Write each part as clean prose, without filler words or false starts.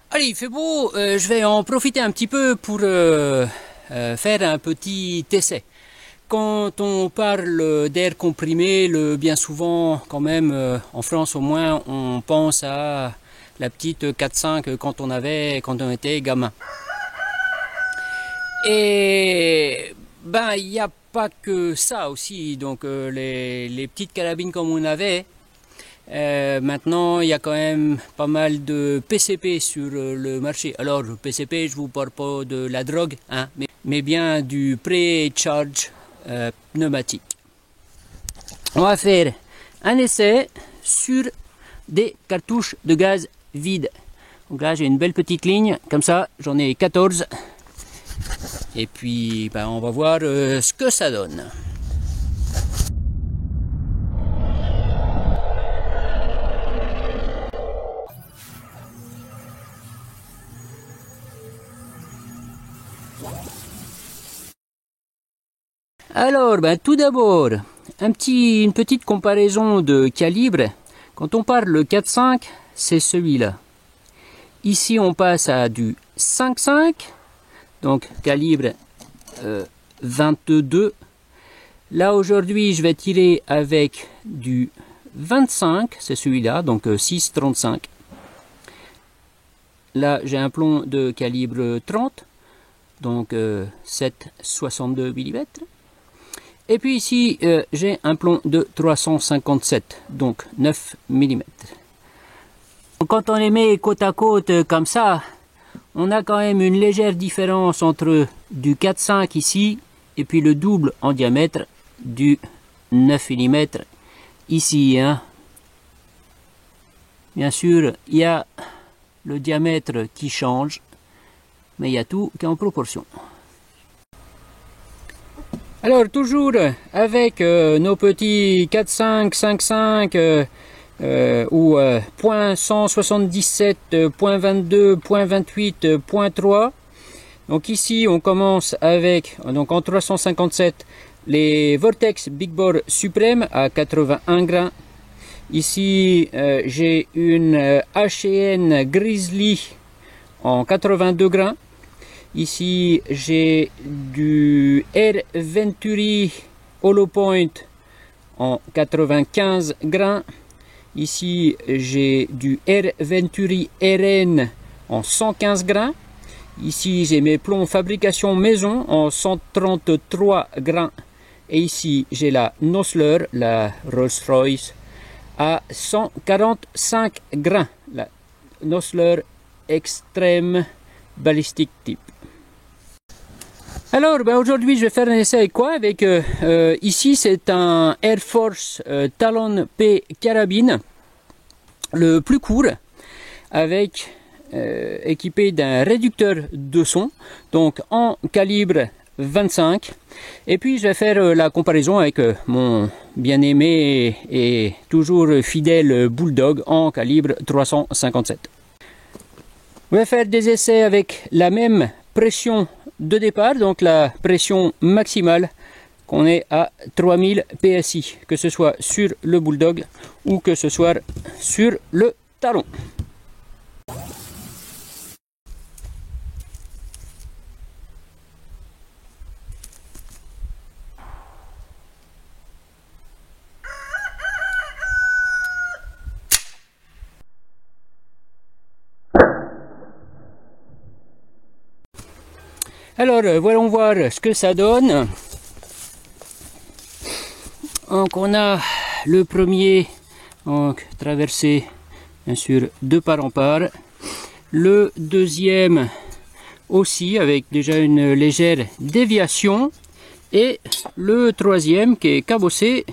Allez, il fait beau, je vais en profiter un petit peu pour faire un petit essai. Quand on parle d'air comprimé, bien souvent, quand même, en France au moins, on pense à la petite 4-5 quand on était gamin. Et ben, il n'y a pas que ça aussi. Donc, les petites carabines comme on avait. Maintenant, il y a quand même pas mal de PCP sur le marché. Alors, le PCP, je vous parle pas de la drogue, hein, mais bien du pré-charge pneumatique. On va faire un essai sur des cartouches de gaz vides. Donc là, j'ai une belle petite ligne, comme ça, j'en ai 14. Et puis, ben, on va voir ce que ça donne. Alors, ben, tout d'abord, une petite comparaison de calibre. Quand on parle le 4.5, c'est celui-là. Ici, on passe à du 5.5, donc calibre 22. Là, aujourd'hui, je vais tirer avec du 25, c'est celui-là, donc 6.35. Là, j'ai un plomb de calibre 30, donc 7,62 mm. Et puis ici, j'ai un plomb de 357, donc 9 mm. Quand on les met côte à côte comme ça, on a quand même une légère différence entre du 4,5 ici et puis le double en diamètre du 9 mm ici. Hein. Bien sûr, il y a le diamètre qui change, mais il y a tout qui est en proportion. Alors toujours avec nos petits 4,5, 5,5 ou .177, .22, .28, .3. Donc ici on commence avec, donc en 357, les Vortex Big Bore Supreme à 81 grains. Ici j'ai une H&N Grizzly en 82 grains. Ici, j'ai du Air Venturi Hollow Point en 95 grains. Ici, j'ai du Air Venturi RN en 115 grains. Ici, j'ai mes plombs fabrication maison en 133 grains. Et ici, j'ai la Nosler, la Rolls-Royce, à 145 grains. La Nosler Extreme Ballistic Tip. Alors, ben aujourd'hui, je vais faire un essai avec quoi? Avec ici, c'est un Air Force Talon P carabine, le plus court, avec équipé d'un réducteur de son, donc en calibre 25. Et puis, je vais faire la comparaison avec mon bien-aimé et toujours fidèle Bulldog en calibre 357. On va faire des essais avec la même pression de départ, donc la pression maximale qu'on est à 3000 PSI, que ce soit sur le Bulldog ou que ce soit sur le Talon. Alors, voyons voir ce que ça donne. Donc, on a le premier, donc traversé, bien sûr, de part en part. Le deuxième aussi, avec déjà une légère déviation. Et le troisième qui est cabossé,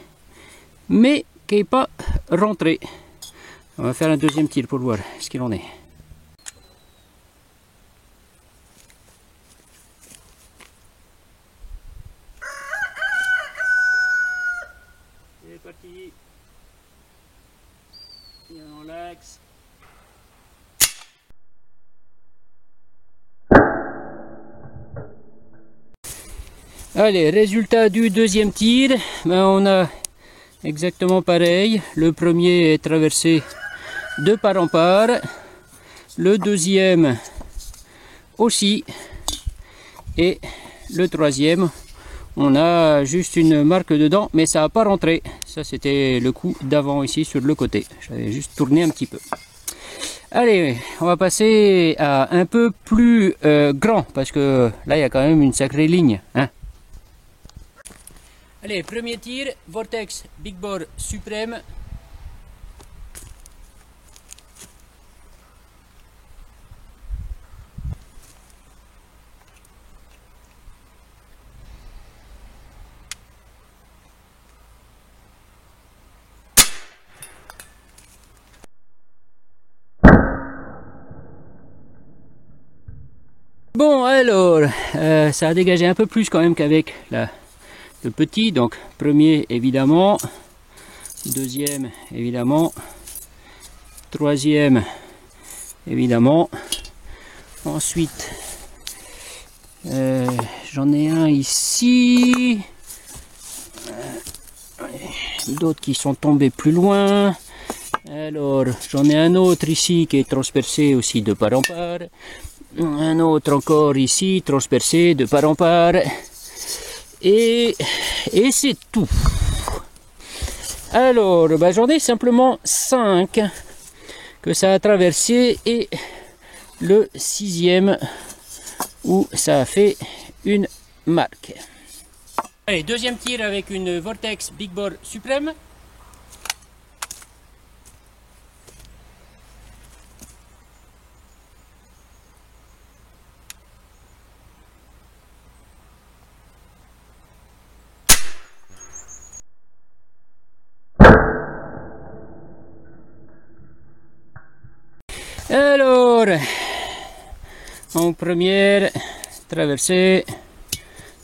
mais qui n'est pas rentré. On va faire un deuxième tir pour voir ce qu'il en est. C'est parti. Il y a dans l'axe. Allez, résultat du deuxième tir. Ben, on a exactement pareil. Le premier est traversé de part en part. le deuxième aussi, et le troisième, on a juste une marque dedans, mais ça n'a pas rentré. Ça, c'était le coup d'avant ici sur le côté. J'avais juste tourné un petit peu. Allez, on va passer à un peu plus grand, parce que là, il y a quand même une sacrée ligne, hein. Allez, premier tir, Vortex Big Bore Supreme. Bon, alors, ça a dégagé un peu plus quand même qu'avec le petit. Donc, premier, évidemment. Deuxième, évidemment. Troisième, évidemment. Ensuite, j'en ai un ici. D'autres qui sont tombés plus loin. Alors, j'en ai un autre ici qui est transpercé aussi de part en part. Un autre encore ici, transpercé de part en part. Et c'est tout. Alors, bah, j'en ai simplement 5 que ça a traversé, et le 6e où ça a fait une marque. Allez, deuxième tir avec une Vortex Big Bore Supreme. Alors, en première, traversée,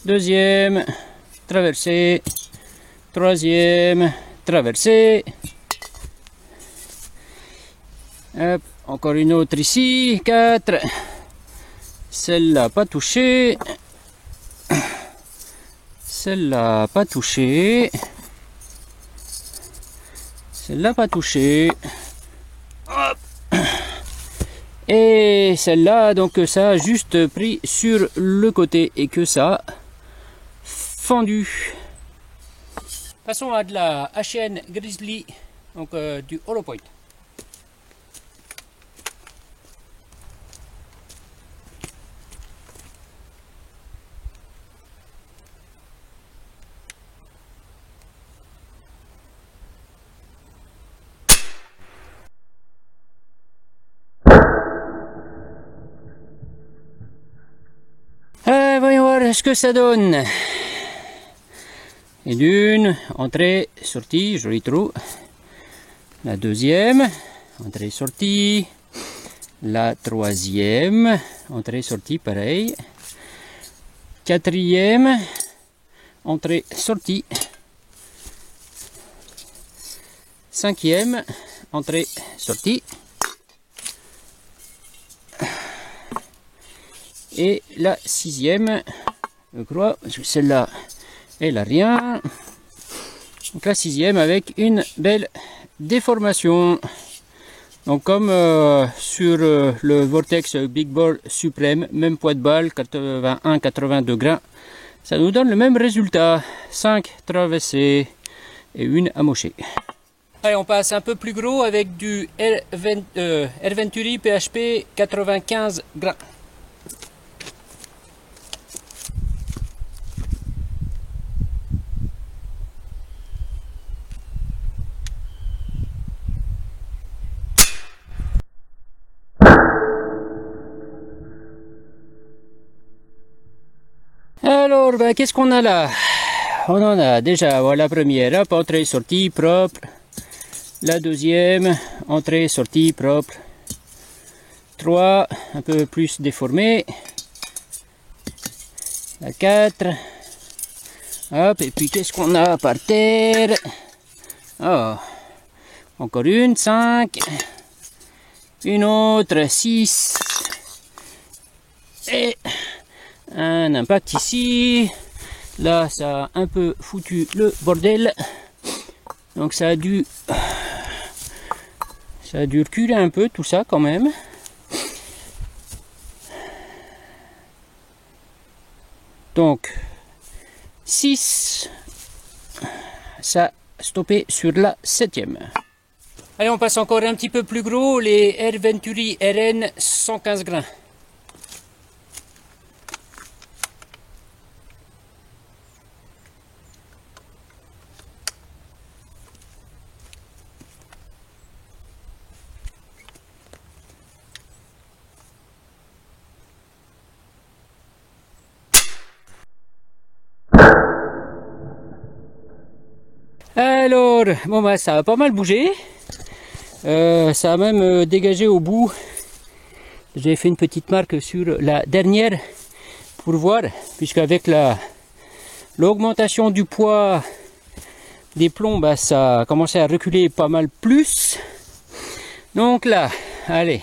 deuxième, traversée, troisième, traversée. Hop, encore une autre ici, 4. Celle-là pas touchée. Celle-là pas touchée. Celle-là pas touchée. Hop. Et celle-là, donc ça a juste pris sur le côté et que ça a fendu. Passons à de la HN Grizzly, donc du Hollow Point. Voyons voir ce que ça donne. Et d'une, entrée, sortie, joli trou. La deuxième, entrée, sortie. La troisième, entrée, sortie, pareil. Quatrième, entrée, sortie. Cinquième, entrée, sortie. Et la sixième, je crois, parce que celle-là, elle n'a rien. Donc la sixième avec une belle déformation. Donc comme sur le Vortex Big Bore Supreme, même poids de balle, 81-82 grains, ça nous donne le même résultat. 5 traversées et une amochée. Allez, on passe un peu plus gros avec du Air Venturi PHP 95 grains. Alors, ben, qu'est-ce qu'on a là? On en a déjà, voilà, la première, hop, entrée, sortie, propre. La deuxième, entrée, sortie, propre. 3, un peu plus déformée. La 4. Hop, et puis qu'est-ce qu'on a par terre? Oh, encore une, 5. Une autre, 6. Et un impact ici. Là, ça a un peu foutu le bordel. Donc ça a dû reculer un peu tout ça quand même. Donc 6, ça a stoppé sur la 7e. Allez, on passe encore un petit peu plus gros, les R Venturi RN 115 grains. Alors, bon bah ça a pas mal bougé, ça a même dégagé au bout. J'ai fait une petite marque sur la dernière pour voir, puisqu'avec l'augmentation du poids des plombs, bah, ça a commencé à reculer pas mal plus. Donc là, allez,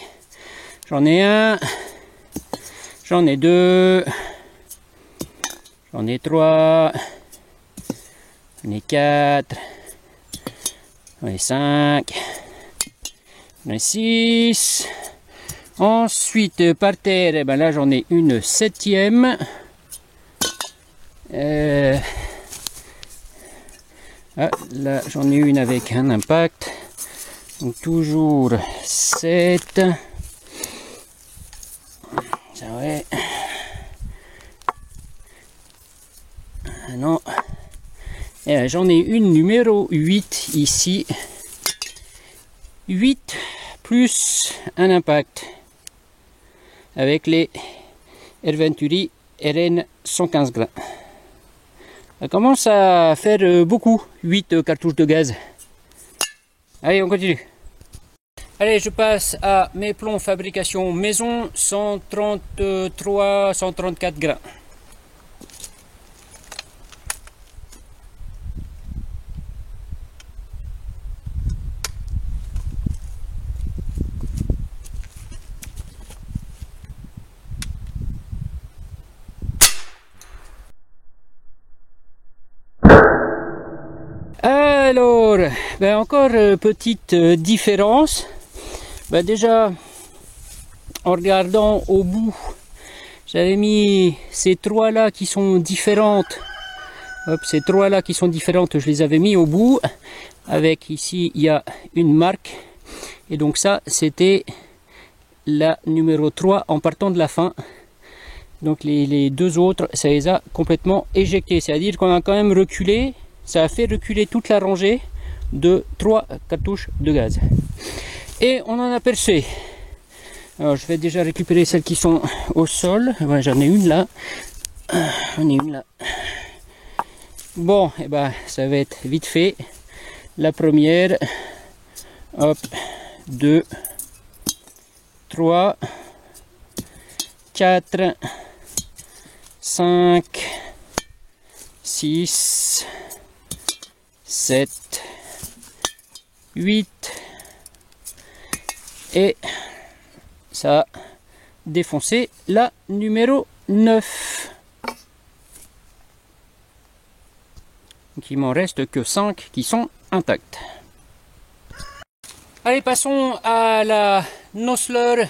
j'en ai un, j'en ai deux, j'en ai trois, j'en ai 4, j'en ai 5, j'en ai 6. Ensuite, par terre, eh ben là j'en ai une 7e. Ah, là j'en ai une avec un impact. Donc toujours 7. Ça ouais. Ah non. J'en ai une numéro 8 ici. 8 plus un impact avec les R Venturi RN 115 grains. Ça commence à faire beaucoup, 8 cartouches de gaz. Allez, on continue. Allez, je passe à mes plombs fabrication maison, 133, 134 grains. Alors, ben encore petite différence. Ben déjà, en regardant au bout, j'avais mis ces trois là qui sont différentes. Hop, ces trois là qui sont différentes, je les avais mis au bout. Avec ici, il y a une marque. Et donc ça, c'était la numéro 3 en partant de la fin. Donc les deux autres, ça les a complètement éjectés. C'est-à-dire qu'on a quand même reculé. Ça a fait reculer toute la rangée de 3 cartouches de gaz. Et on en a percé. Alors je vais déjà récupérer celles qui sont au sol. Ouais, j'en ai une là. J'en ai une là. Bon, et ben ça va être vite fait. La première. Hop. 2. 3. 4. 5. 6. 7, 8 et ça a défoncé la numéro 9. Donc il m'en reste que 5 qui sont intacts. Allez, passons à la Nosler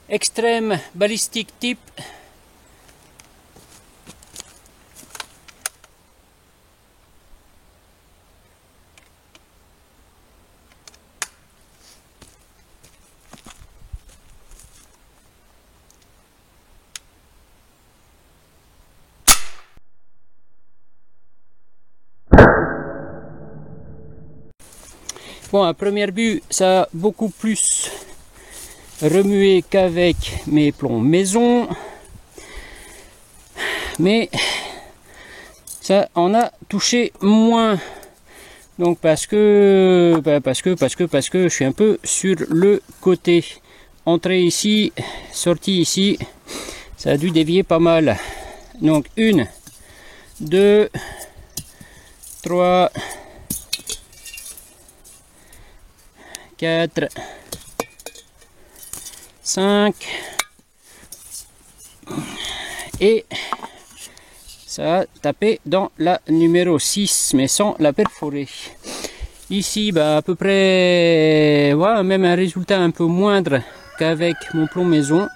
Extreme Ballistic Tip. Bon, à première vue, ça a beaucoup plus remué qu'avec mes plombs maison. Mais ça en a touché moins. Donc parce que je suis un peu sur le côté. Entrée ici, sortie ici, ça a dû dévier pas mal. Donc 1, 2, 3, 4, 5 et ça a tapé dans la numéro 6 mais sans la perforer. Ici bah, à peu près voilà, même un résultat un peu moindre qu'avec mon plomb maison,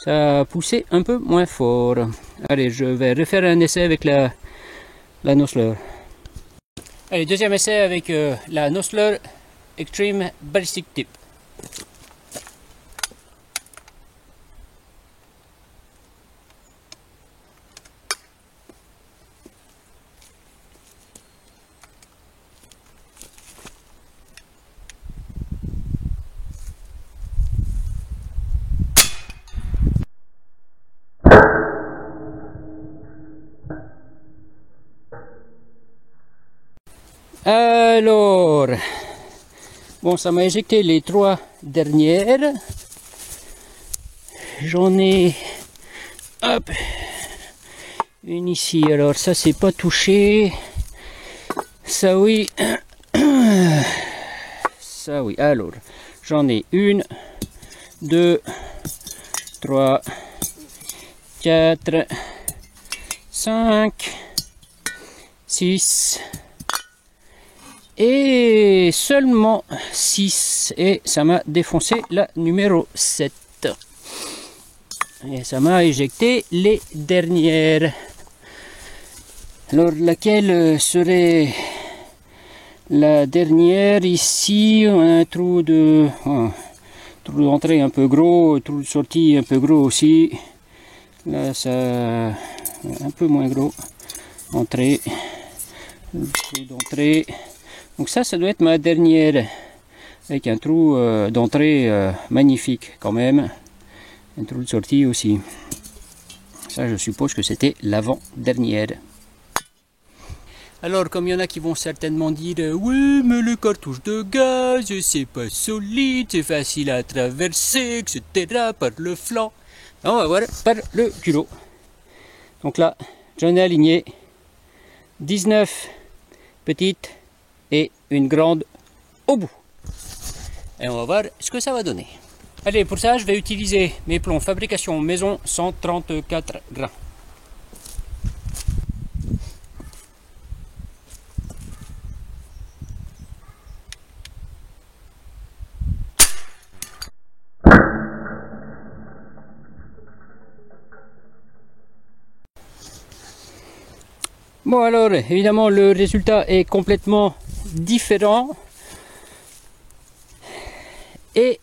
ça a poussé un peu moins fort. Allez, je vais refaire un essai avec la Nosler. Allez, deuxième essai avec la Nosler Extreme Ballistic Tip. Alors, bon, ça m'a éjecté les 3 dernières. J'en ai, hop, une ici. Alors ça c'est pas touché. Ça oui, ça oui. Alors, j'en ai 1, 2, 3, 4, 5, 6. Et seulement 6, et ça m'a défoncé la numéro 7 et ça m'a éjecté les dernières. Alors laquelle serait la dernière? Ici on a un trou de trou d'entrée un peu gros, trou de sortie un peu gros aussi. Là ça un peu moins gros, entrée, trou d'entrée. Donc ça doit être ma dernière, avec un trou d'entrée magnifique quand même, un trou de sortie aussi. Ça je suppose que c'était l'avant-dernière. Alors comme il y en a qui vont certainement dire oui mais le cartouche de gaz c'est pas solide, c'est facile à traverser, etc. par le flanc. On va voir par le culot. Donc là j'en ai aligné 19 petites et une grande au bout. Et on va voir ce que ça va donner. Allez, pour ça, je vais utiliser mes plombs fabrication maison 134 grains. Bon alors, évidemment, le résultat est complètement différent. Et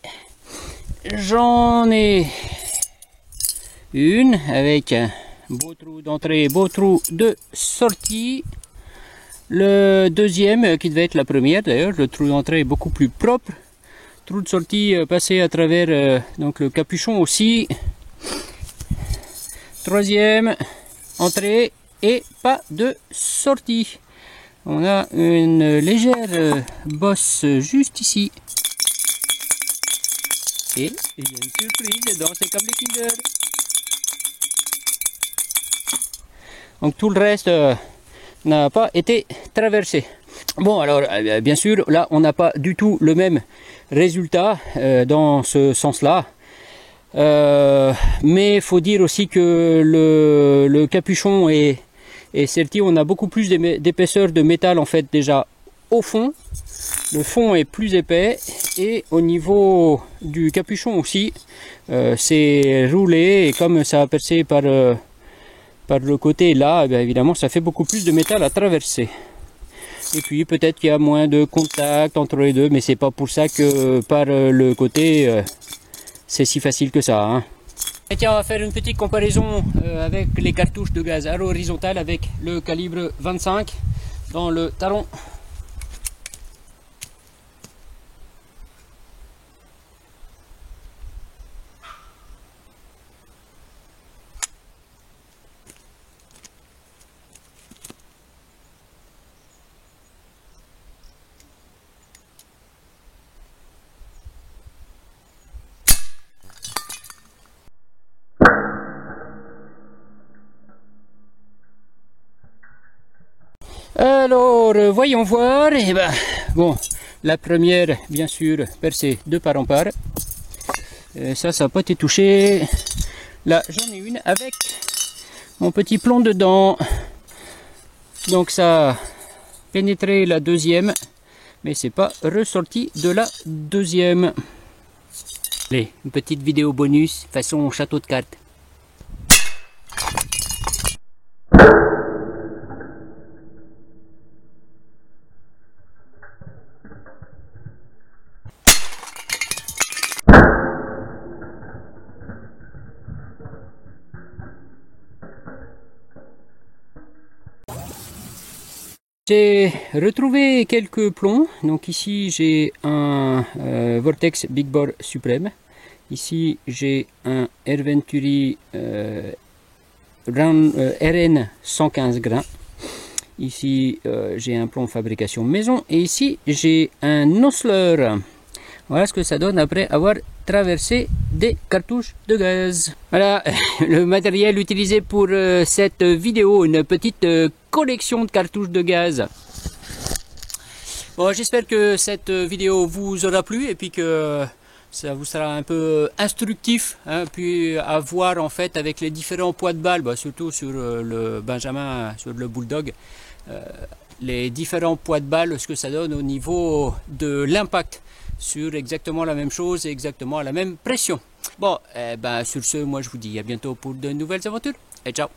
j'en ai une avec un beau trou d'entrée, beau trou de sortie. Le deuxième, qui devait être la première d'ailleurs, le trou d'entrée est beaucoup plus propre. Trou de sortie passé à travers donc le capuchon aussi. Troisième, entrée. Et pas de sortie. On a une légère bosse juste ici. Et il y a une surprise dans ces câbles Kinder. Donc tout le reste n'a pas été traversé. Bon alors bien sûr là on n'a pas du tout le même résultat dans ce sens-là. Mais il faut dire aussi que le capuchon est sorti, on a beaucoup plus d'épaisseur de métal en fait déjà au fond. Le fond est plus épais et au niveau du capuchon aussi, c'est roulé et comme ça a percé par le côté là, bien évidemment ça fait beaucoup plus de métal à traverser. Et puis peut-être qu'il y a moins de contact entre les deux, mais c'est pas pour ça que par le côté c'est si facile que ça. Hein. Et tiens, on va faire une petite comparaison avec les cartouches de gaz à l'horizontale avec le calibre 25 dans le talon. Alors, voyons voir. Et ben, bon, la première, bien sûr, percée de part en part. Ça n'a pas été touché. Là, j'en ai une avec mon petit plomb dedans. Donc, ça a pénétré la deuxième, mais c'est pas ressorti de la deuxième. Allez, une petite vidéo bonus façon château de cartes. J'ai retrouvé quelques plombs. Donc ici j'ai un Vortex Big Bore Supreme. Ici j'ai un Air Venturi RN 115 grains. Ici j'ai un plomb fabrication maison. Et ici j'ai un Osler. Voilà ce que ça donne après avoir traversé des cartouches de gaz. Voilà le matériel utilisé pour cette vidéo, une petite collection de cartouches de gaz. Bon, j'espère que cette vidéo vous aura plu et puis que ça vous sera un peu instructif, hein, puis à voir en fait avec les différents poids de balle, bah, surtout sur le Benjamin, sur le Bulldog, les différents poids de balle, ce que ça donne au niveau de l'impact sur exactement la même chose et exactement la même pression. Bon, sur ce, moi je vous dis à bientôt pour de nouvelles aventures et ciao.